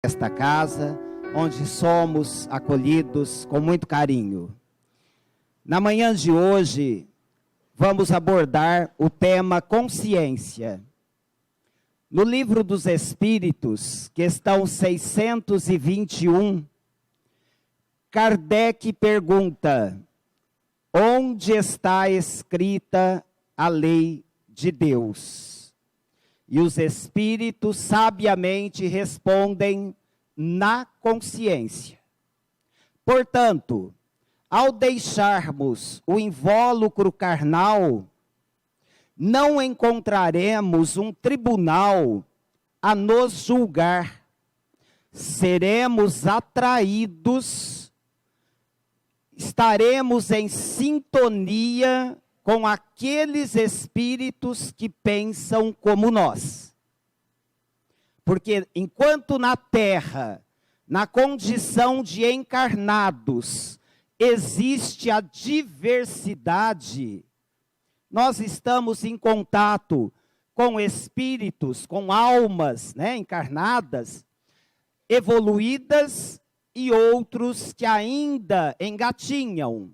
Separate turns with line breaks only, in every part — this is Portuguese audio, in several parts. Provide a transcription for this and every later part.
esta casa, onde somos acolhidos com muito carinho. Na manhã de hoje, vamos abordar o tema consciência. No Livro dos Espíritos, questão 621, Kardec pergunta: onde está escrita a lei de Deus? E os Espíritos sabiamente respondem: na consciência. Portanto, ao deixarmos o invólucro carnal, não encontraremos um tribunal a nos julgar. Seremos atraídos, estaremos em sintonia com aqueles espíritos que pensam como nós. Porque enquanto na Terra, na condição de encarnados, existe a diversidade, nós estamos em contato com espíritos, com almas, encarnadas, evoluídas e outros que ainda engatinham.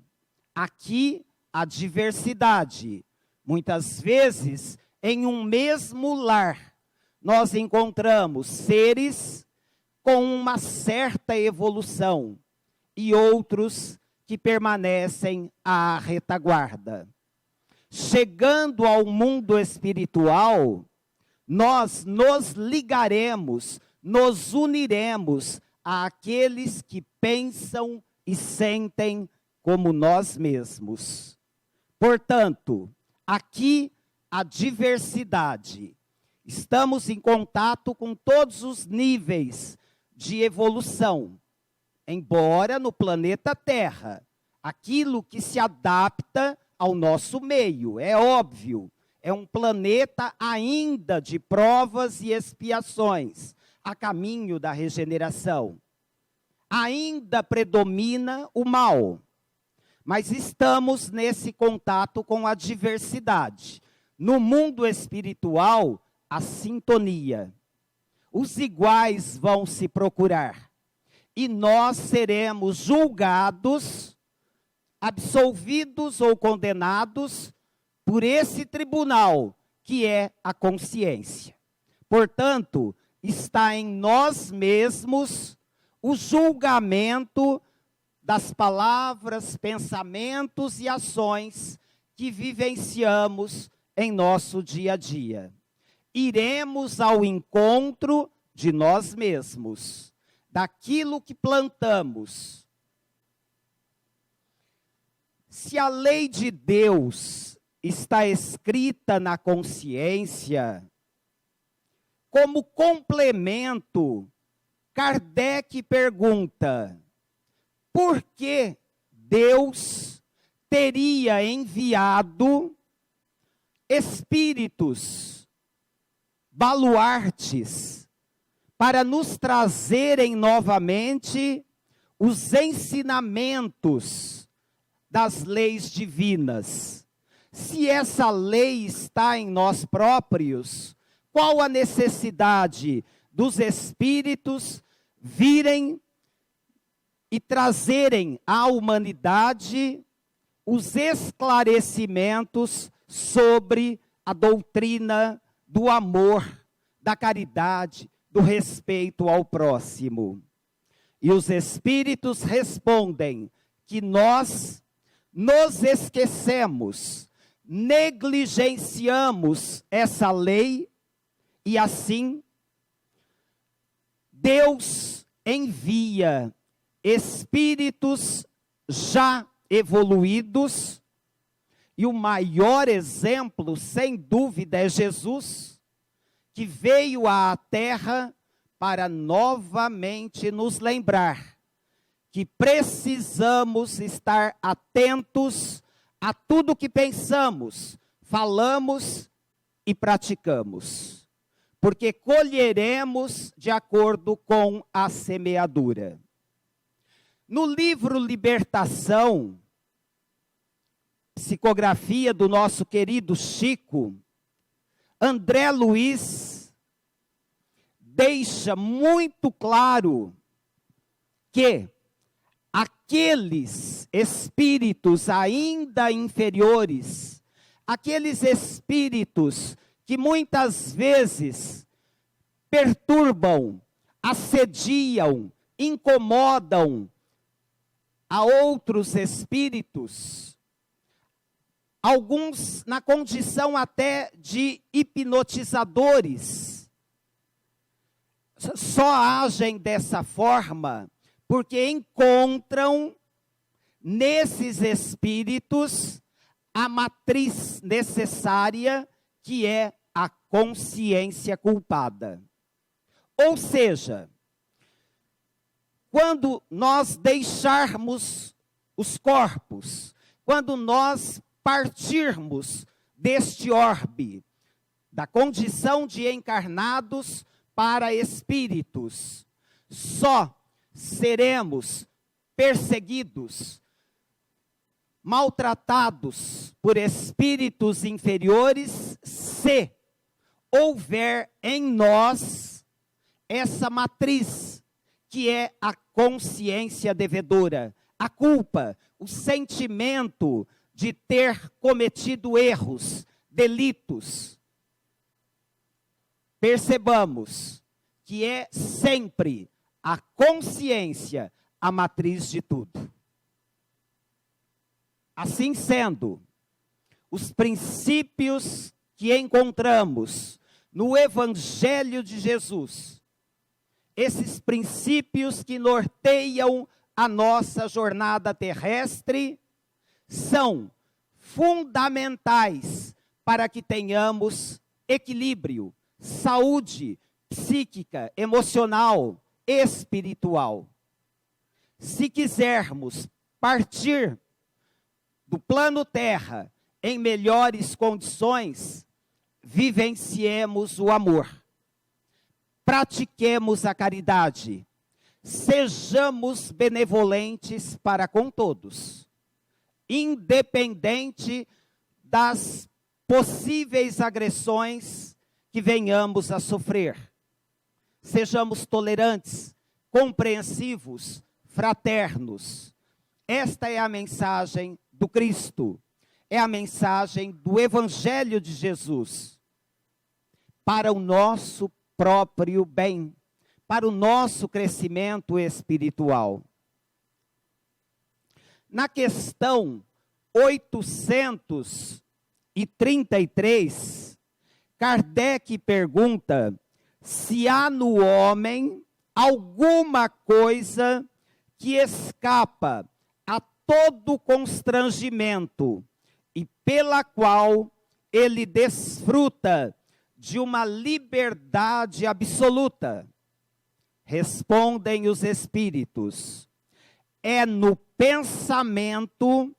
Aqui a diversidade. Muitas vezes, em um mesmo lar, nós encontramos seres com uma certa evolução e outros que permanecem à retaguarda. Chegando ao mundo espiritual, nós nos ligaremos, nos uniremos àqueles que pensam e sentem como nós mesmos. Portanto, aqui a diversidade. Estamos em contato com todos os níveis de evolução. Embora no planeta Terra, aquilo que se adapta ao nosso meio, é óbvio, é um planeta ainda de provas e expiações, a caminho da regeneração. Ainda predomina o mal, mas estamos nesse contato com a diversidade. No mundo espiritual, a sintonia. Os iguais vão se procurar. E nós seremos julgados, absolvidos ou condenados por esse tribunal, que é a consciência. Portanto, está em nós mesmos o julgamento das palavras, pensamentos e ações que vivenciamos em nosso dia a dia. Iremos ao encontro de nós mesmos, daquilo que plantamos. Se a lei de Deus está escrita na consciência, como complemento, Kardec pergunta: por que Deus teria enviado espíritos, baluartes, para nos trazerem novamente os ensinamentos das leis divinas? Se essa lei está em nós próprios, qual a necessidade dos espíritos virem e trazerem à humanidade os esclarecimentos sobre a doutrina do amor, da caridade, do respeito ao próximo? E os espíritos respondem que nós nos esquecemos, negligenciamos essa lei e assim Deus envia espíritos já evoluídos, e o maior exemplo, sem dúvida, é Jesus, que veio à Terra para novamente nos lembrar que precisamos estar atentos a tudo que pensamos, falamos e praticamos, porque colheremos de acordo com a semeadura. No livro Libertação, psicografia do nosso querido Chico, André Luiz deixa muito claro que aqueles espíritos ainda inferiores, aqueles espíritos que muitas vezes perturbam, assediam, incomodam a outros espíritos, alguns na condição até de hipnotizadores, só agem dessa forma porque encontram nesses espíritos a matriz necessária, que é a consciência culpada. Ou seja, quando nós deixarmos os corpos, quando nós partirmos deste orbe, da condição de encarnados para espíritos, só seremos perseguidos, maltratados por espíritos inferiores, se houver em nós essa matriz, que é a consciência devedora, a culpa, o sentimento de ter cometido erros, delitos. Percebamos que é sempre a consciência a matriz de tudo. Assim sendo, os princípios que encontramos no Evangelho de Jesus, esses princípios que norteiam a nossa jornada terrestre, são fundamentais para que tenhamos equilíbrio, saúde psíquica, emocional, espiritual. Se quisermos partir do plano terra em melhores condições, vivenciemos o amor, pratiquemos a caridade, sejamos benevolentes para com todos, independente das possíveis agressões que venhamos a sofrer. Sejamos tolerantes, compreensivos, fraternos. Esta é a mensagem do Cristo, é a mensagem do Evangelho de Jesus, para o nosso próprio bem, para o nosso crescimento espiritual. Na questão 833, Kardec pergunta se há no homem alguma coisa que escapa a todo constrangimento e pela qual ele desfruta de uma liberdade absoluta. Respondem os espíritos: é no pensamento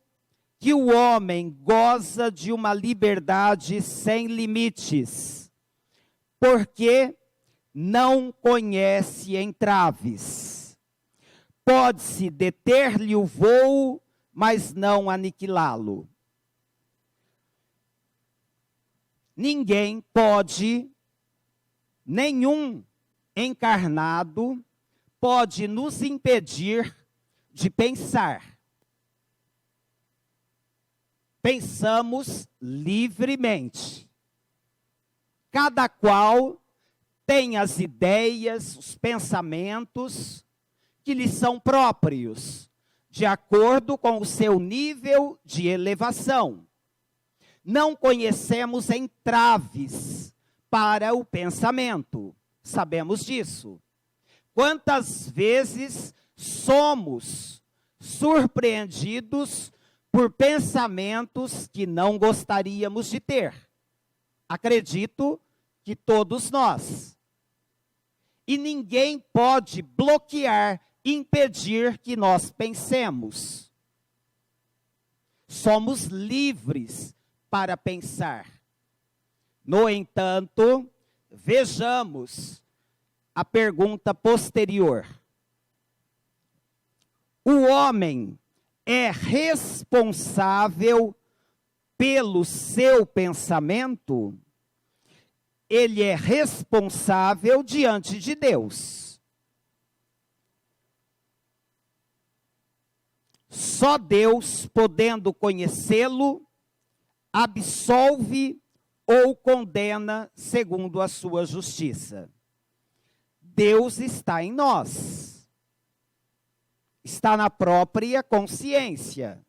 que o homem goza de uma liberdade sem limites, porque não conhece entraves. Pode-se deter-lhe o voo, mas não aniquilá-lo. Ninguém pode, nenhum encarnado pode nos impedir de pensar. Pensamos livremente. Cada qual tem as ideias, os pensamentos que lhe são próprios, de acordo com o seu nível de elevação. Não conhecemos entraves para o pensamento, sabemos disso. Quantas vezes somos surpreendidos por pensamentos que não gostaríamos de ter? Acredito que todos nós. E ninguém pode bloquear, impedir que nós pensemos. Somos livres para pensar. No entanto, vejamos a pergunta posterior. O homem é responsável pelo seu pensamento? ele é responsável diante de Deus. Só Deus, podendo conhecê-lo, absolve ou condena segundo a sua justiça. Deus está em nós. Está na própria consciência.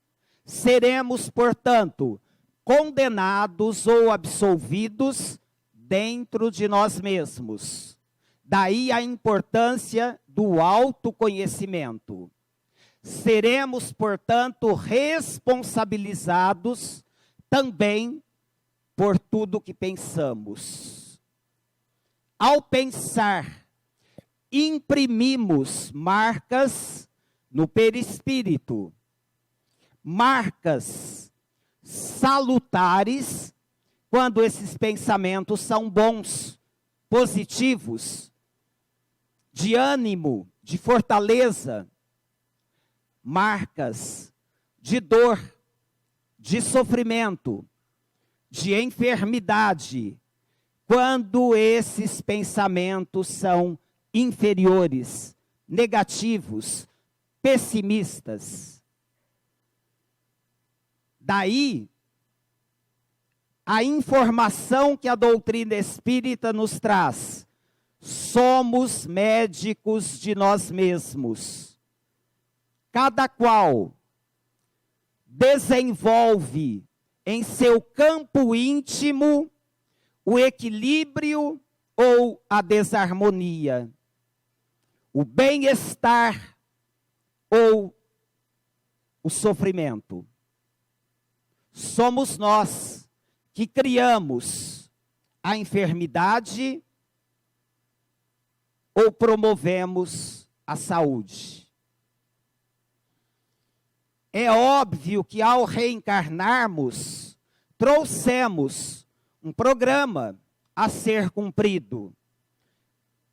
Seremos, portanto, condenados ou absolvidos dentro de nós mesmos. Daí a importância do autoconhecimento. Seremos, portanto, responsabilizados também por tudo que pensamos. Ao pensar, imprimimos marcas no perispírito, marcas salutares, quando esses pensamentos são bons, positivos, de ânimo, de fortaleza, marcas de dor, de sofrimento, de enfermidade, quando esses pensamentos são inferiores, negativos, pessimistas. Daí, a informação que a doutrina espírita nos traz: somos médicos de nós mesmos. Cada qual desenvolve em seu campo íntimo o equilíbrio ou a desarmonia, o bem-estar ou o sofrimento. Somos nós que criamos a enfermidade ou promovemos a saúde. É óbvio que ao reencarnarmos, trouxemos um programa a ser cumprido.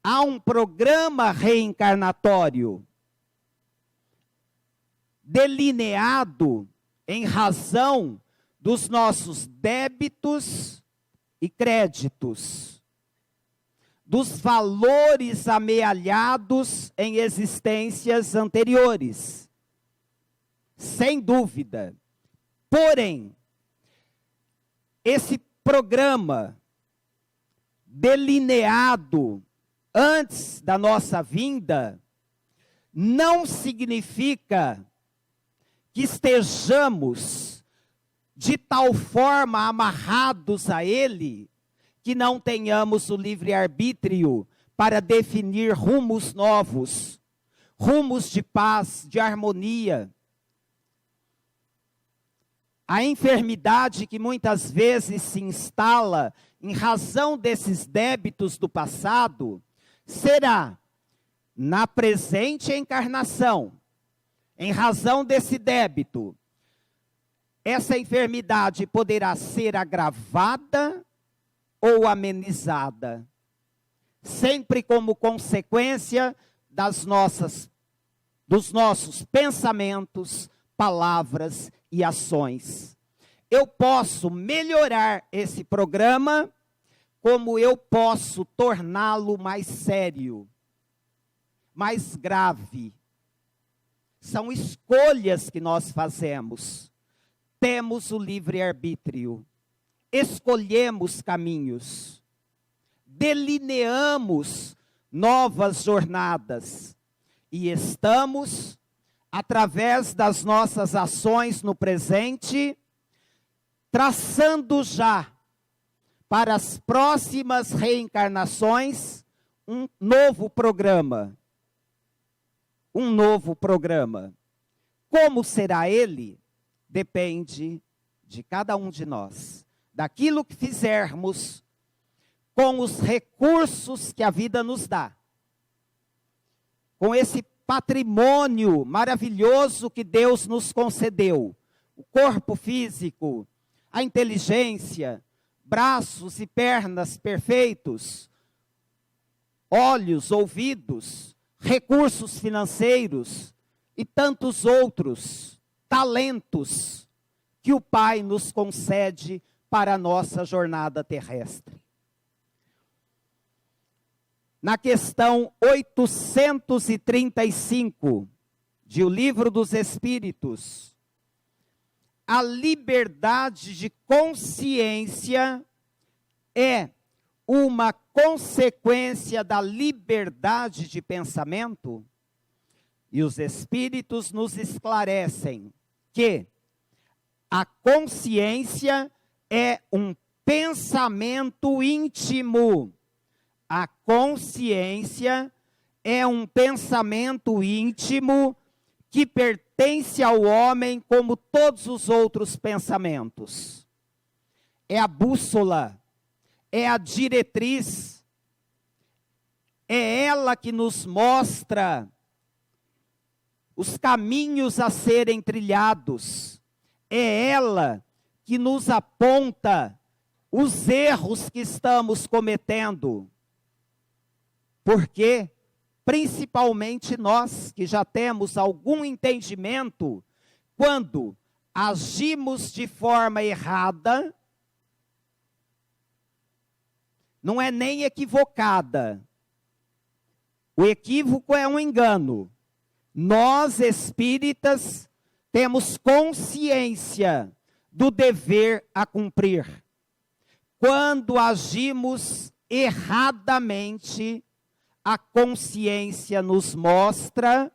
Há um programa reencarnatório delineado em razão dos nossos débitos e créditos, dos valores amealhados em existências anteriores. Sem dúvida. Porém, esse programa delineado antes da nossa vinda não significa que estejamos de tal forma amarrados a ele que não tenhamos o livre-arbítrio para definir rumos novos, rumos de paz, de harmonia. A enfermidade que muitas vezes se instala em razão desses débitos do passado, será na presente encarnação, em razão desse débito, essa enfermidade poderá ser agravada ou amenizada, sempre como consequência dos nossos pensamentos, palavras e ações. Eu posso melhorar esse programa, como eu posso torná-lo mais sério, mais grave. São escolhas que nós fazemos. Temos o livre-arbítrio. Escolhemos caminhos. Delineamos novas jornadas. E estamos, através das nossas ações no presente, traçando já para as próximas reencarnações um novo programa. Um novo programa. Como será ele? Depende de cada um de nós. Daquilo que fizermos com os recursos que a vida nos dá. Com esse patrimônio maravilhoso que Deus nos concedeu. O corpo físico, a inteligência, braços e pernas perfeitos, olhos, ouvidos, recursos financeiros e tantos outros talentos que o Pai nos concede para a nossa jornada terrestre. na questão 835 de O Livro dos Espíritos, a liberdade de consciência é uma consequência da liberdade de pensamento? E os Espíritos nos esclarecem que a consciência é um pensamento íntimo. A consciência é um pensamento íntimo que pertence ao homem como todos os outros pensamentos. É a bússola, é a diretriz, é ela que nos mostra os caminhos a serem trilhados, é ela que nos aponta os erros que estamos cometendo. Porque, principalmente nós que já temos algum entendimento, quando agimos de forma errada, não é nem equivocada. O equívoco é um engano. Nós, espíritas, temos consciência do dever a cumprir. Quando agimos erradamente, a consciência nos mostra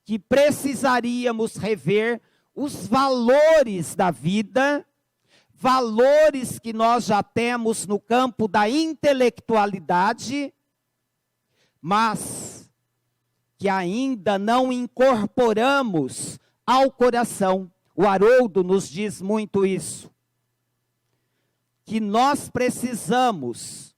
que precisaríamos rever os valores da vida, valores que nós já temos no campo da intelectualidade, mas que ainda não incorporamos ao coração. O Haroldo nos diz muito isso. Que nós precisamos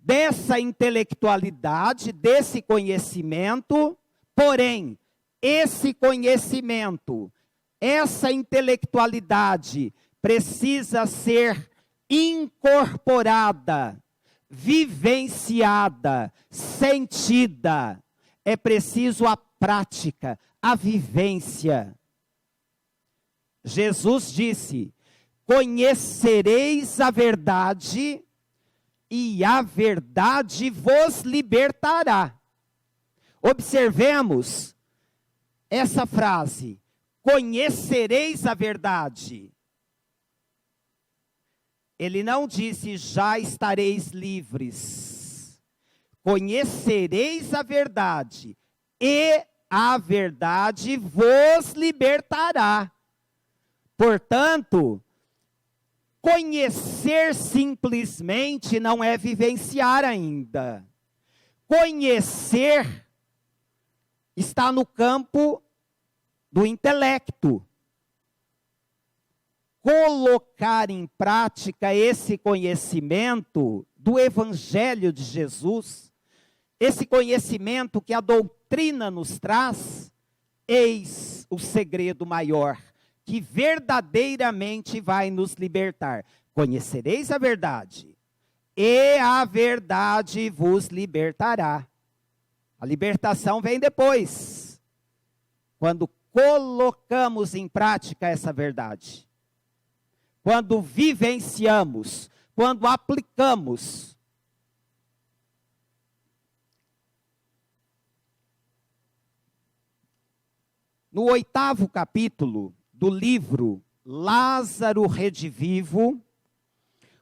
dessa intelectualidade, desse conhecimento, porém, esse conhecimento, essa intelectualidade precisa ser incorporada, vivenciada, sentida. É preciso a prática, a vivência. Jesus disse: conhecereis a verdade e a verdade vos libertará. Observemos essa frase: conhecereis a verdade. Ele não disse já estareis livres. Conhecereis a verdade e a verdade vos libertará. Portanto, conhecer simplesmente não é vivenciar ainda. Conhecer está no campo do intelecto. Colocar em prática esse conhecimento do Evangelho de Jesus, esse conhecimento que a doutrina nos traz, eis o segredo maior, que verdadeiramente vai nos libertar. Conhecereis a verdade, e a verdade vos libertará. A libertação vem depois, quando colocamos em prática essa verdade. Quando vivenciamos, quando aplicamos. No 8º capítulo do livro Lázaro Redivivo,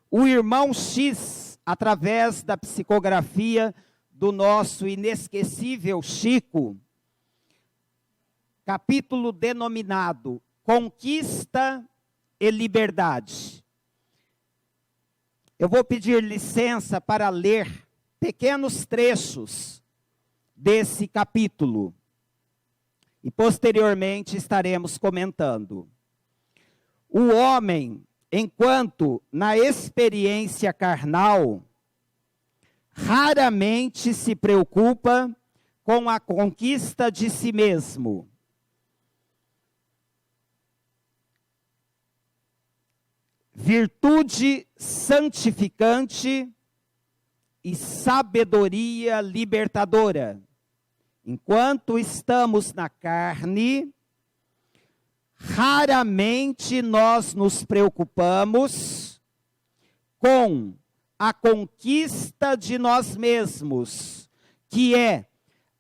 o irmão X, através da psicografia do nosso inesquecível Chico, capítulo denominado Conquista e Liberdade. Eu vou pedir licença para ler pequenos trechos desse capítulo e posteriormente estaremos comentando. O homem, enquanto na experiência carnal, raramente se preocupa com a conquista de si mesmo. Virtude santificante e sabedoria libertadora. Enquanto estamos na carne, raramente nós nos preocupamos com a conquista de nós mesmos, que é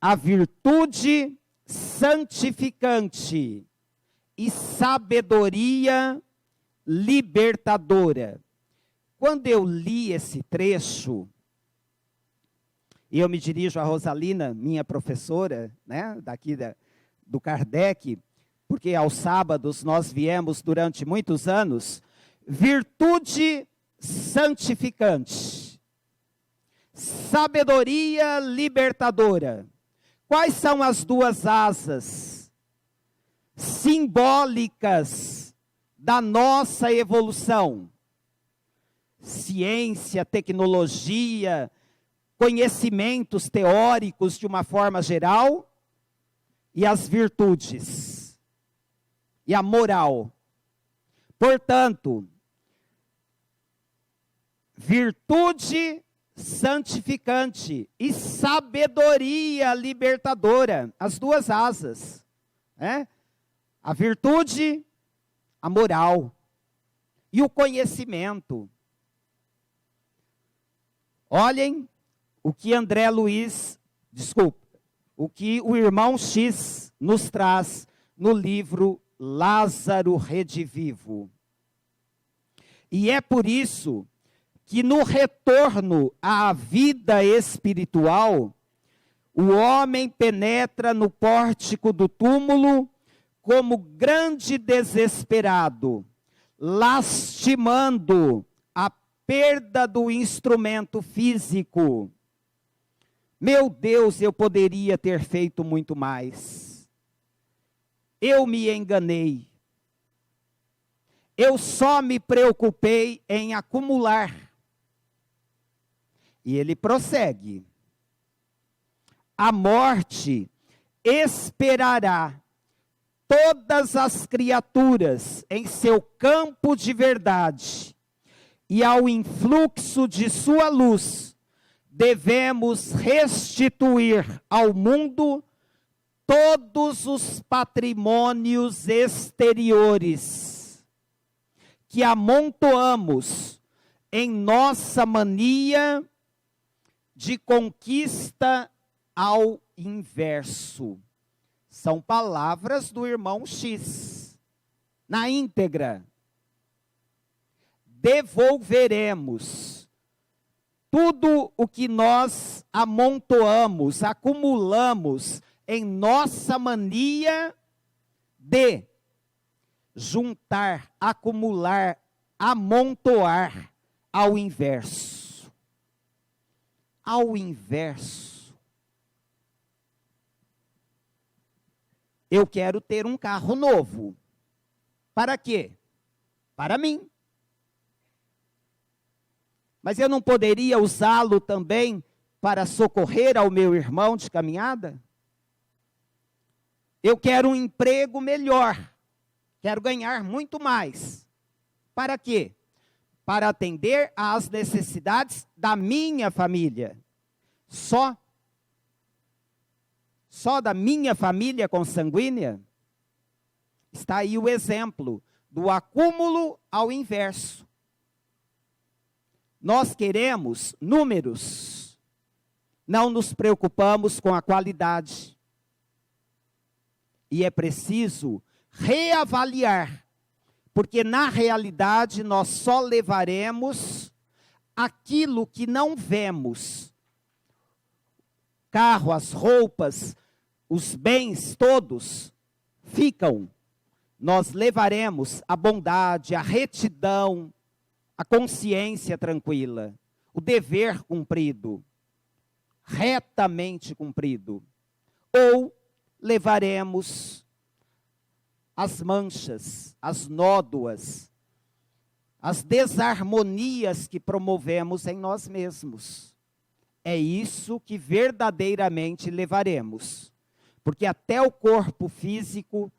a virtude santificante e sabedoria libertadora. Quando eu li esse trecho, e eu me dirijo a Rosalina, minha professora, né, do Kardec, porque aos sábados nós viemos durante muitos anos, virtude santificante, sabedoria libertadora. Quais são as duas asas simbólicas da nossa evolução? Ciência, tecnologia, conhecimentos teóricos de uma forma geral, e as virtudes, e a moral. Portanto, virtude santificante e sabedoria libertadora, as duas asas, né? A virtude, a moral e o conhecimento. Olhem o que o que o irmão X nos traz no livro Lázaro Redivivo. E é por isso que no retorno à vida espiritual, o homem penetra no pórtico do túmulo como grande desesperado, lastimando a perda do instrumento físico. Meu Deus, eu poderia ter feito muito mais. Eu me enganei. Eu só me preocupei em acumular. E ele prossegue. A morte esperará todas as criaturas em seu campo de verdade, e ao influxo de sua luz, devemos restituir ao mundo todos os patrimônios exteriores que amontoamos em nossa mania de conquista ao inverso. São palavras do irmão X, na íntegra. Devolveremos tudo o que nós amontoamos, acumulamos em nossa mania de juntar, acumular, amontoar ao inverso. Ao inverso. Eu quero ter um carro novo. Para quê? Para mim. Mas eu não poderia usá-lo também para socorrer ao meu irmão de caminhada? Eu quero um emprego melhor. Quero ganhar muito mais. Para quê? Para atender às necessidades da minha família. Só da minha família consanguínea? Está aí o exemplo do acúmulo ao inverso. Nós queremos números, não nos preocupamos com a qualidade. E é preciso reavaliar, porque na realidade nós só levaremos aquilo que não vemos. Carro, as roupas, os bens todos ficam. Nós levaremos a bondade, a retidão, a consciência tranquila, o dever cumprido, retamente cumprido. Ou levaremos as manchas, as nódoas, as desarmonias que promovemos em nós mesmos. É isso que verdadeiramente levaremos, porque até o corpo físico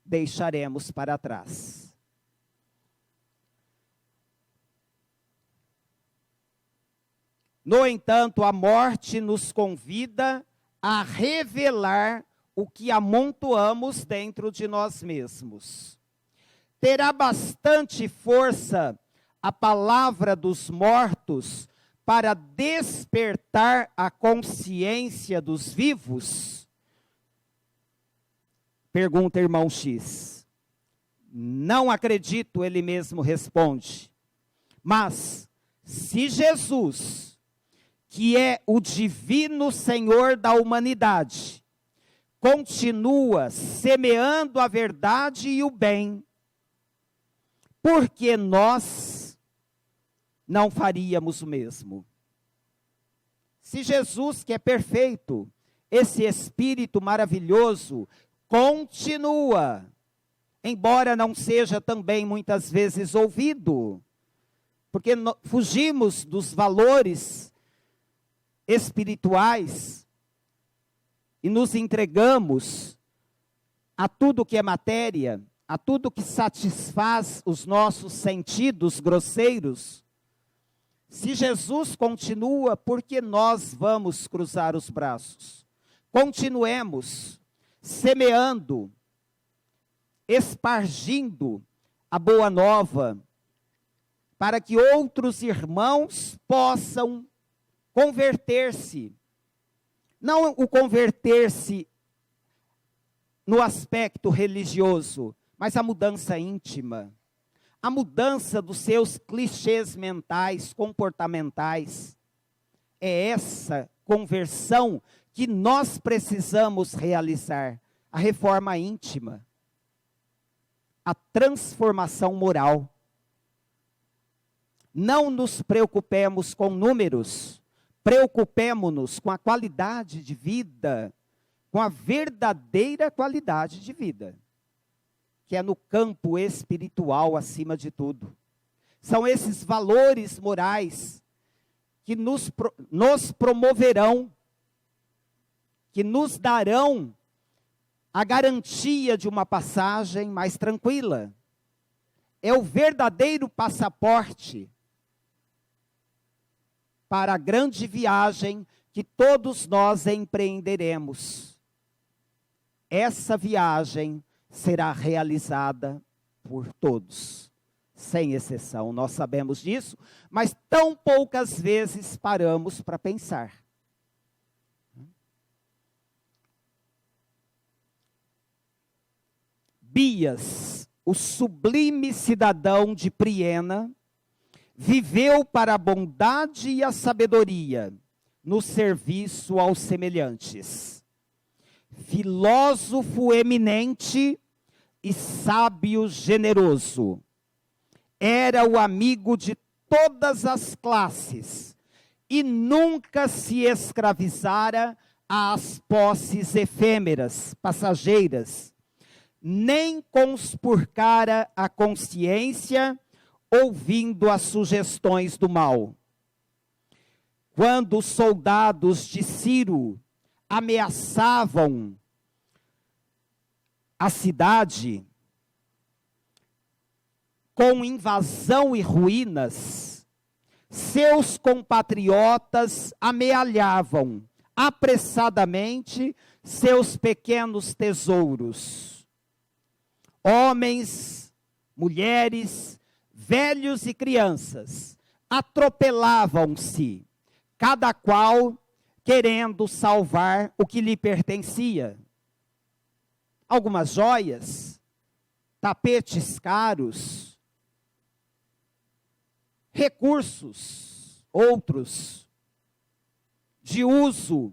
deixaremos para trás. No entanto, a morte nos convida a revelar o que amontoamos dentro de nós mesmos. Terá bastante força a palavra dos mortos para despertar a consciência dos vivos? Pergunta irmão X. Não acredito, ele mesmo responde. Mas, se Jesus, que é o divino Senhor da humanidade, continua semeando a verdade e o bem, por que nós não faríamos o mesmo? Se Jesus, que é perfeito, esse Espírito maravilhoso, continua, embora não seja também muitas vezes ouvido, porque fugimos dos valores espirituais e nos entregamos a tudo que é matéria, a tudo que satisfaz os nossos sentidos grosseiros. Se Jesus continua, por que nós vamos cruzar os braços? Continuemos semeando, espargindo a boa nova, para que outros irmãos possam converter-se. Não o converter-se no aspecto religioso, mas a mudança íntima. A mudança dos seus clichês mentais, comportamentais. É essa conversão que nós precisamos realizar. A reforma íntima. A transformação moral. Não nos preocupemos com números, preocupemo-nos com a qualidade de vida, com a verdadeira qualidade de vida, que é no campo espiritual acima de tudo. São esses valores morais que nos promoverão, que nos darão a garantia de uma passagem mais tranquila. É o verdadeiro passaporte para a grande viagem que todos nós empreenderemos. Essa viagem será realizada por todos, sem exceção. Nós sabemos disso, mas tão poucas vezes paramos para pensar. Bias, o sublime cidadão de Priena, viveu para a bondade e a sabedoria, no serviço aos semelhantes. Filósofo eminente e sábio generoso. Era o amigo de todas as classes e nunca se escravizara às posses efêmeras, passageiras, nem conspurcara a consciência ouvindo as sugestões do mal. Quando os soldados de Ciro ameaçavam a cidade com invasão e ruínas, seus compatriotas amealhavam apressadamente seus pequenos tesouros. Homens, mulheres, velhos e crianças atropelavam-se, cada qual querendo salvar o que lhe pertencia. Algumas joias, tapetes caros, recursos, outros, de uso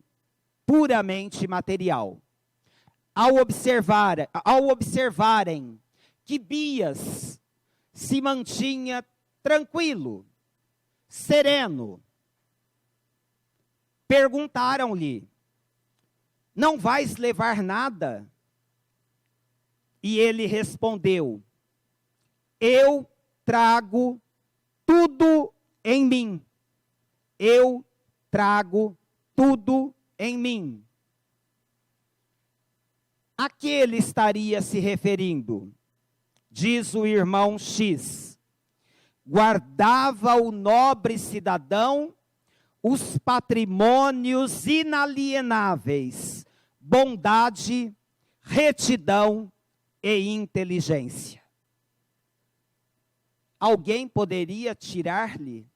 puramente material. Ao observarem que Bias se mantinha tranquilo, sereno, perguntaram-lhe: não vais levar nada? E ele respondeu: eu trago tudo em mim. Eu trago tudo em mim. A que ele estaria se referindo? Diz o irmão X. Guardava o nobre cidadão os patrimônios inalienáveis, bondade, retidão e inteligência. alguém poderia tirar-lhe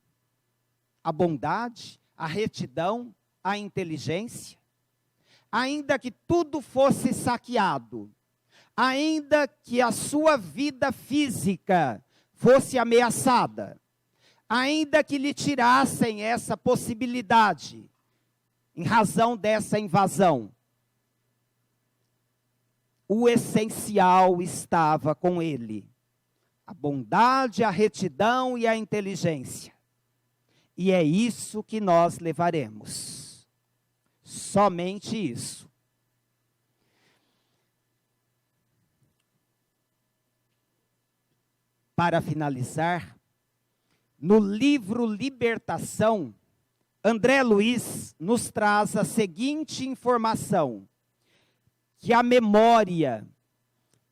a bondade, a retidão, a inteligência? Ainda que tudo fosse saqueado, ainda que a sua vida física fosse ameaçada, ainda que lhe tirassem essa possibilidade, em razão dessa invasão, o essencial estava com ele: a bondade, a retidão e a inteligência. E é isso que nós levaremos. Somente isso. Para finalizar, no livro Libertação, André Luiz nos traz a seguinte informação: que a memória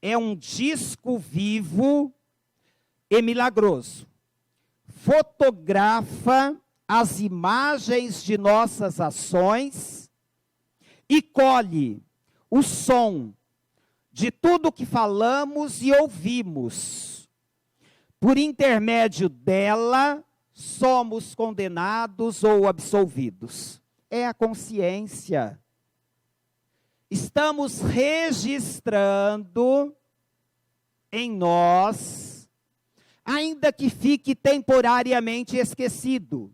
é um disco vivo e milagroso. Fotografa as imagens de nossas ações e colhe o som de tudo que falamos e ouvimos. Por intermédio dela, somos condenados ou absolvidos. É a consciência. Estamos registrando em nós, ainda que fique temporariamente esquecido,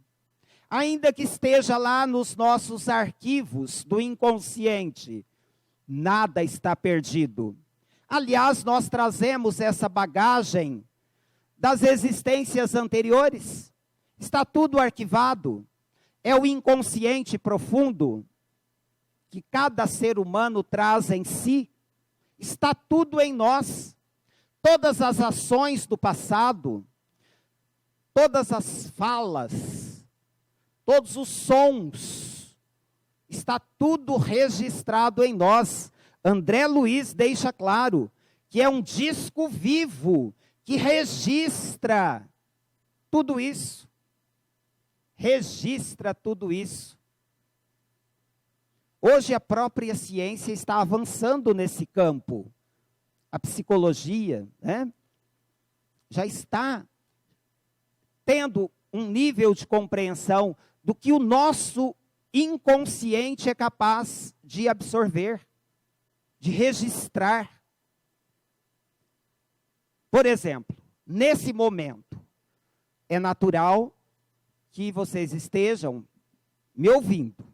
ainda que esteja lá nos nossos arquivos do inconsciente, nada está perdido. Aliás, nós trazemos essa bagagem das existências anteriores, está tudo arquivado, é o inconsciente profundo que cada ser humano traz em si, está tudo em nós. Todas as ações do passado, todas as falas, todos os sons, está tudo registrado em nós. André Luiz deixa claro que é um disco vivo que registra tudo isso. Registra tudo isso. Hoje a própria ciência está avançando nesse campo. A psicologia, né, já está tendo um nível de compreensão do que o nosso inconsciente é capaz de absorver, de registrar. Por exemplo, nesse momento, é natural que vocês estejam me ouvindo,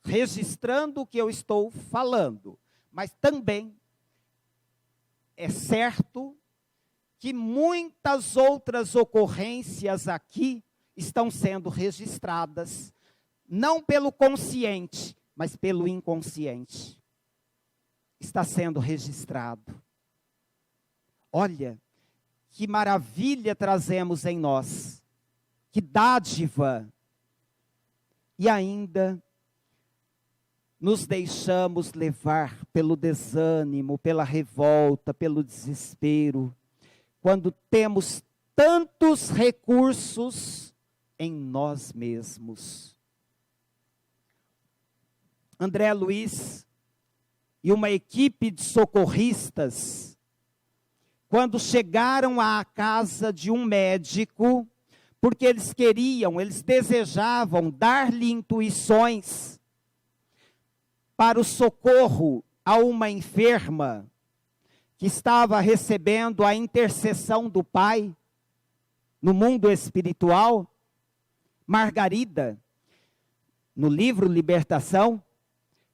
registrando o que eu estou falando, mas também é certo que muitas outras ocorrências aqui estão sendo registradas, não pelo consciente, mas pelo inconsciente. Está sendo registrado. Olha, que maravilha trazemos em nós, que dádiva, e ainda nos deixamos levar pelo desânimo, pela revolta, pelo desespero, quando temos tantos recursos em nós mesmos. André Luiz e uma equipe de socorristas, quando chegaram à casa de um médico, porque eles desejavam dar-lhe intuições para o socorro a uma enferma que estava recebendo a intercessão do Pai no mundo espiritual, Margarida, no livro Libertação,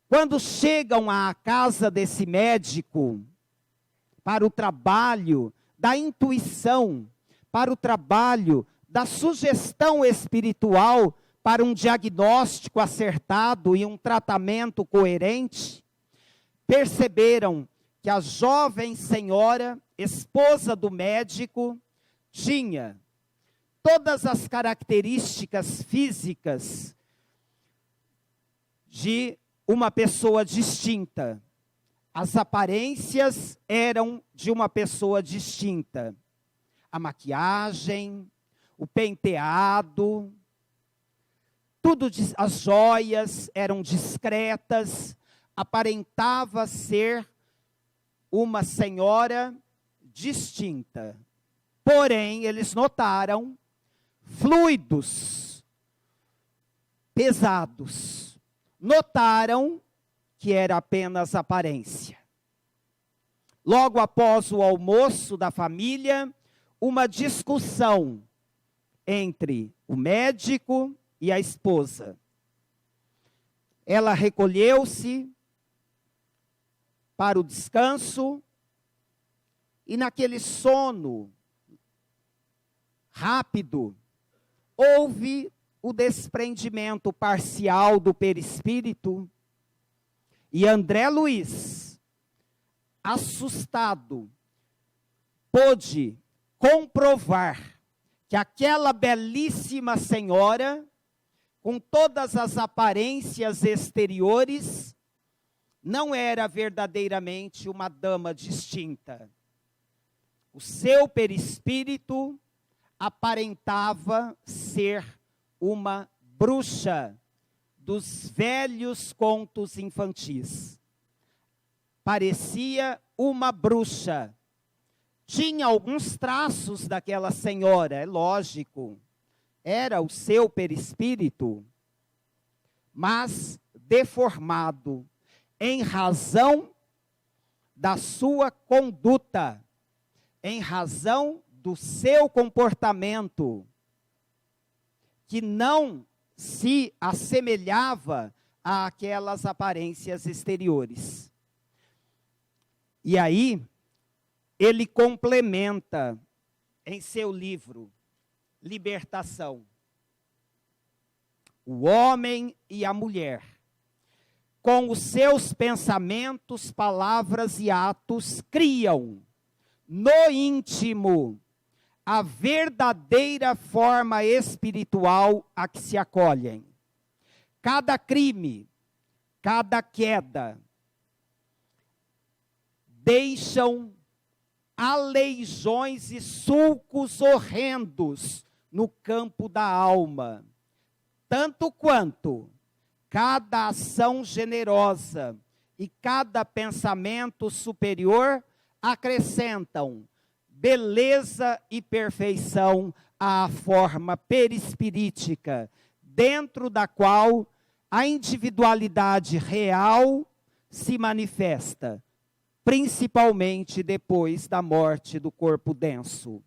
quando chegam à casa desse médico para o trabalho da intuição, para o trabalho da sugestão espiritual, para um diagnóstico acertado e um tratamento coerente, perceberam que a jovem senhora, esposa do médico, tinha todas as características físicas de uma pessoa distinta. As aparências eram de uma pessoa distinta. A maquiagem, o penteado, as joias eram discretas, aparentava ser uma senhora distinta. Porém, eles notaram fluidos pesados. Notaram que era apenas aparência. Logo após o almoço da família, uma discussão entre o médico e a esposa. Ela recolheu-se para o descanso e naquele sono rápido, houve o desprendimento parcial do perispírito e André Luiz, assustado, pôde comprovar que aquela belíssima senhora, com todas as aparências exteriores, não era verdadeiramente uma dama distinta. O seu perispírito aparentava ser uma bruxa dos velhos contos infantis. Parecia uma bruxa. Tinha alguns traços daquela senhora, é lógico. Era o seu perispírito, mas deformado em razão da sua conduta, em razão do seu comportamento, que não se assemelhava àquelas aparências exteriores. E aí, ele complementa em seu livro, Libertação. O homem e a mulher, com os seus pensamentos, palavras e atos, criam no íntimo a verdadeira forma espiritual a que se acolhem. Cada crime, cada queda, deixam aleijões e sulcos horrendos no campo da alma, tanto quanto cada ação generosa e cada pensamento superior acrescentam beleza e perfeição à forma perispirítica, dentro da qual a individualidade real se manifesta, principalmente depois da morte do corpo denso.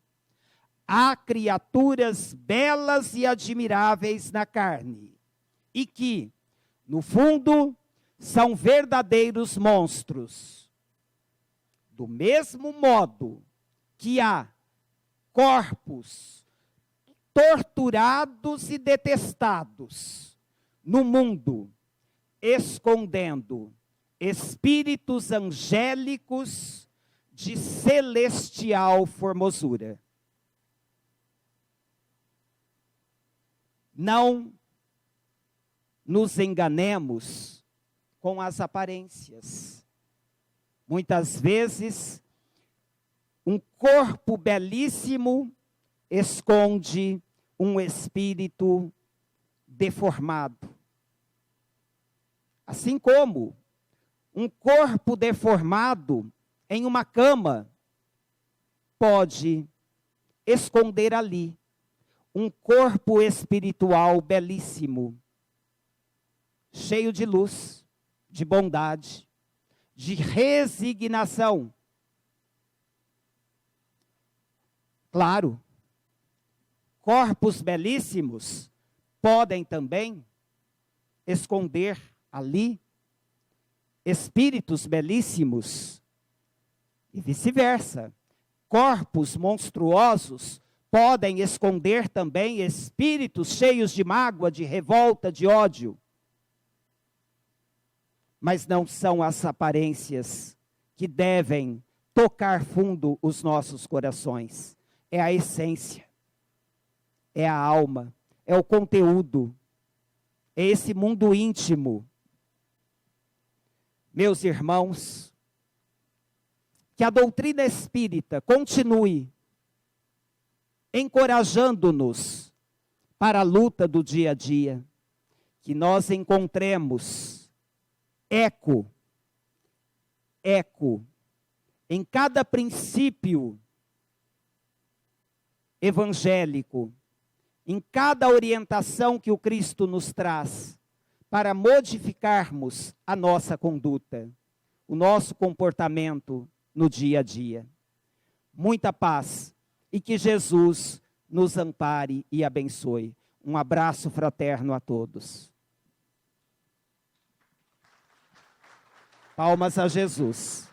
Há criaturas belas e admiráveis na carne, e que, no fundo, são verdadeiros monstros. Do mesmo modo que há corpos torturados e detestados no mundo, escondendo espíritos angélicos de celestial formosura. Não nos enganemos com as aparências. Muitas vezes, um corpo belíssimo esconde um espírito deformado. Assim como um corpo deformado em uma cama pode esconder ali um corpo espiritual belíssimo, cheio de luz, de bondade, de resignação. Claro, corpos belíssimos podem também esconder ali espíritos belíssimos e vice-versa. Corpos monstruosos podem esconder também espíritos cheios de mágoa, de revolta, de ódio. Mas não são as aparências que devem tocar fundo os nossos corações. É a essência, é a alma, é o conteúdo, é esse mundo íntimo. Meus irmãos, que a doutrina espírita continue encorajando-nos para a luta do dia a dia, que nós encontremos eco em cada princípio evangélico, em cada orientação que o Cristo nos traz, para modificarmos a nossa conduta, o nosso comportamento no dia a dia. Muita paz e que Jesus nos ampare e abençoe. Um abraço fraterno a todos. Palmas a Jesus.